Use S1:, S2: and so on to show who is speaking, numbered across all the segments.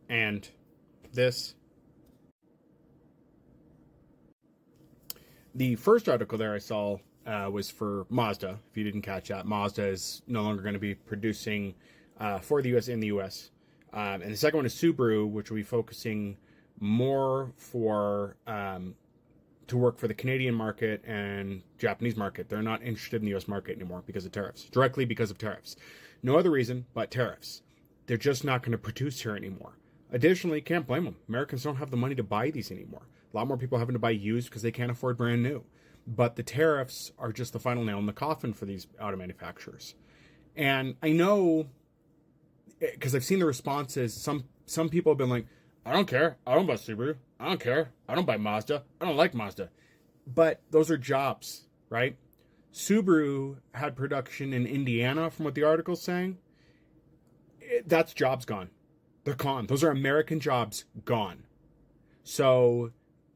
S1: and this. The first article there I saw was for Mazda. If you didn't catch that, Mazda is no longer going to be producing for the U.S. in the U.S. And the second one is Subaru, which will be focusing more for to work for the Canadian market and Japanese market. They're not interested in the U.S. market anymore because of tariffs, directly because of tariffs. No other reason but tariffs. They're just not going to produce here anymore. Additionally, can't blame them. Americans don't have the money to buy these anymore. A lot more people having to buy used because they can't afford brand new. But the tariffs are just the final nail in the coffin for these auto manufacturers. And I know, because I've seen the responses, some people have been like, I don't care. I don't buy Subaru. I don't care. I don't buy Mazda. I don't like Mazda. But those are jobs, right? Subaru had production in Indiana, from what the article's saying. That's jobs gone. They're gone. Those are American jobs gone. So,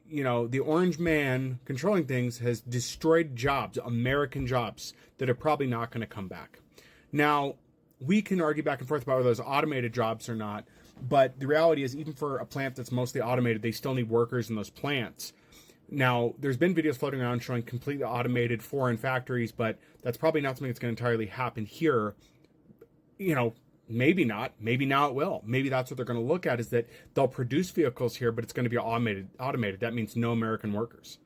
S1: the orange man controlling things has destroyed jobs, American jobs, that are probably not going to come back. Now, we can argue back and forth about whether those automated jobs or not, but the reality is, even for a plant that's mostly automated, they still need workers in those plants. Now, there's been videos floating around showing completely automated foreign factories, but that's probably not something that's going to entirely happen here. Maybe not. Maybe now it will. Maybe that's what they're going to look at, is that they'll produce vehicles here, but it's going to be automated. That means no American workers.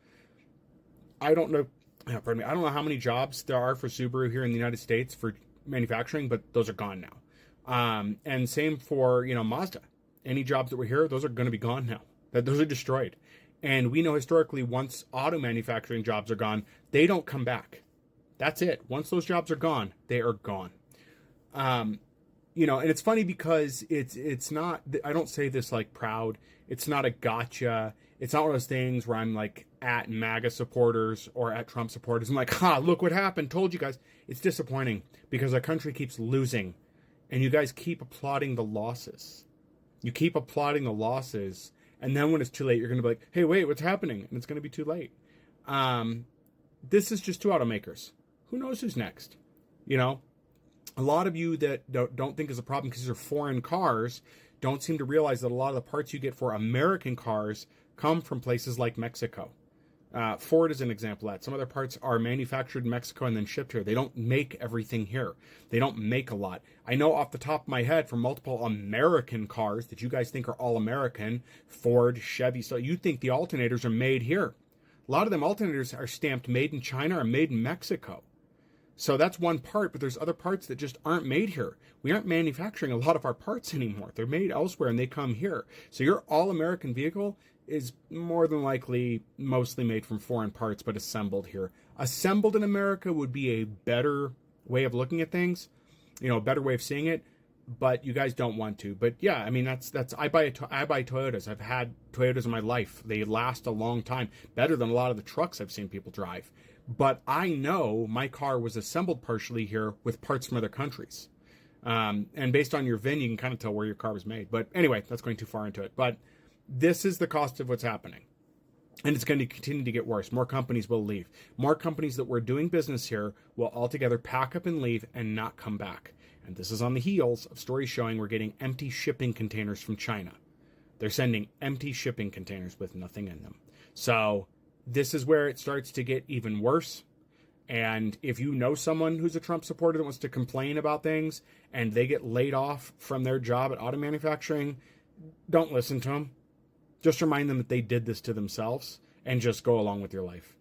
S1: I don't know. Pardon me. I don't know how many jobs there are for Subaru here in the United States for manufacturing, but those are gone now. And same for, Mazda. Any jobs that were here, those are going to be gone now. Those are destroyed. And we know historically, once auto manufacturing jobs are gone, they don't come back. That's it. Once those jobs are gone, they are gone. And it's funny because it's not, I don't say this like proud. It's not a gotcha. It's not one of those things where I'm like at MAGA supporters or at Trump supporters. I'm like, look what happened. Told you guys. It's disappointing because our country keeps losing and you guys keep applauding the losses. You keep applauding the losses. And then when it's too late, you're going to be like, hey, wait, what's happening? And it's going to be too late. This is just two automakers. Who knows who's next? A lot of you that don't think is a problem because these are foreign cars don't seem to realize that a lot of the parts you get for American cars come from places like Mexico. Ford is an example of that. Some of their parts are manufactured in Mexico and then shipped here. They don't make everything here. They don't make a lot. I know off the top of my head from multiple American cars that you guys think are all American, Ford, Chevy, so you think the alternators are made here. A lot of them alternators are stamped made in China or made in Mexico. So that's one part, but there's other parts that just aren't made here. We aren't manufacturing a lot of our parts anymore. They're made elsewhere and they come here. So your all-American vehicle is more than likely mostly made from foreign parts, but assembled here. Assembled in America would be a better way of looking at things, a better way of seeing it, but you guys don't want to. But yeah, I mean, that's I buy Toyotas. I've had Toyotas in my life. They last a long time, better than a lot of the trucks I've seen people drive. But I know my car was assembled partially here with parts from other countries. And based on your VIN, you can kind of tell where your car was made. But anyway, that's going too far into it. But this is the cost of what's happening. And it's going to continue to get worse. More companies will leave. More companies that were doing business here will altogether pack up and leave and not come back. And this is on the heels of stories showing we're getting empty shipping containers from China. They're sending empty shipping containers with nothing in them. So this is where it starts to get even worse. And if you know someone who's a Trump supporter that wants to complain about things and they get laid off from their job at auto manufacturing, don't listen to them. Just remind them that they did this to themselves and just go along with your life.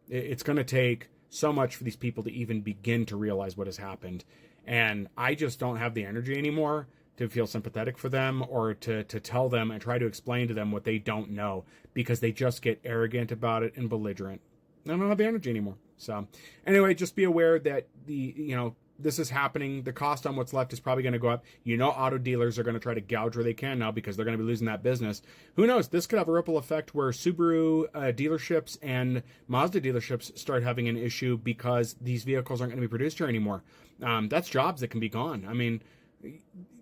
S1: It's going to take so much for these people to even begin to realize what has happened. And I just don't have the energy anymore to feel sympathetic for them or to tell them and try to explain to them what they don't know, because they just get arrogant about it and belligerent. I don't have the energy anymore. So anyway, just be aware that this is happening. The cost on what's left is probably going to go up. Auto dealers are going to try to gouge where they can now because they're going to be losing that business. Who knows? This could have a ripple effect where Subaru dealerships and Mazda dealerships start having an issue because these vehicles aren't going to be produced here anymore. That's jobs that can be gone. I mean,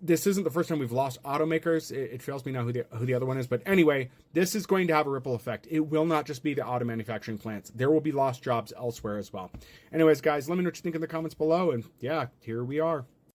S1: this isn't the first time we've lost automakers. It fails me now who the other one is. But anyway, this is going to have a ripple effect. It will not just be the auto manufacturing plants. There will be lost jobs elsewhere as well. Anyways, guys, let me know what you think in the comments below. And yeah, here we are.